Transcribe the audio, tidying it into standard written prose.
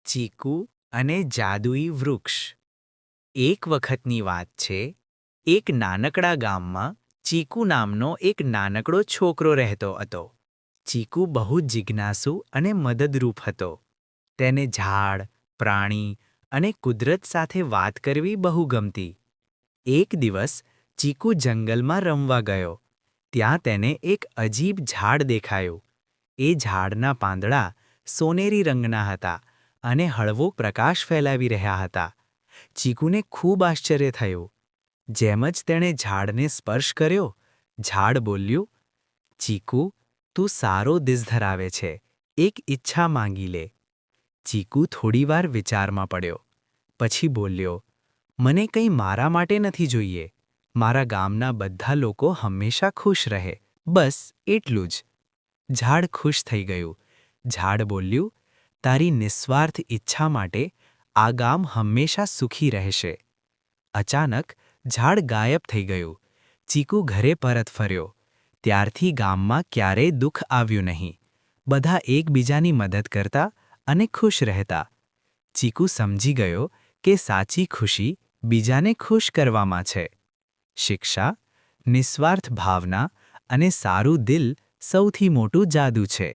ચીકુ અને જાદુઈ વૃક્ષ. એક વખતની વાત છે. એક નાનકડા ગામમાં ચીકુ નામનો એક નાનકડો છોકરો રહેતો હતો. ચીકુ બહુ જિજ્ઞાસુ અને મદદરૂપ હતો. તેને ઝાડ, પ્રાણી અને કુદરત સાથે વાત કરવી બહુ ગમતી. એક દિવસ ચીકુ જંગલમાં રમવા ગયો. ત્યાં તેને એક અજીબ ઝાડ દેખાયું. એ ઝાડના પાંદડા સોનેરી રંગના હતા અને હળવો પ્રકાશ ફેલાવી રહ્યા હતા. ચીકુને ખૂબ આશ્ચર્ય થયું. જેમ જ તેણે ઝાડને સ્પર્શ કર્યો, ઝાડ બોલ્યું, "ચીકુ, તું સારો દિલ ધરાવે છે. એક ઈચ્છા માંગી લે." ચીકુ થોડીવાર વિચારમાં પડ્યો. પછી બોલ્યો, "મને કંઈ મારા માટે નથી જોઈએ. મારા ગામના બધા લોકો હંમેશા ખુશ રહે, બસ એટલું જ." ઝાડ ખુશ થઈ ગયું. ઝાડ બોલ્યું, "તારી નિસ્વાર્થ ઈચ્છા માટે આ ગામ હંમેશા સુખી રહેશે." અચાનક ઝાડ ગાયબ થઈ ગયું. ચીકુ ઘરે પરત ફર્યો. ત્યારથી ગામમાં ક્યારેય દુઃખ આવ્યું નહીં. બધા એકબીજાની મદદ કરતા અને ખુશ રહેતા. ચીકુ સમજી ગયો કે સાચી ખુશી બીજાને ખુશ કરવામાં છે. શિક્ષા, નિસ્વાર્થ ભાવના અને સારું દિલ સૌથી મોટું જાદુ છે.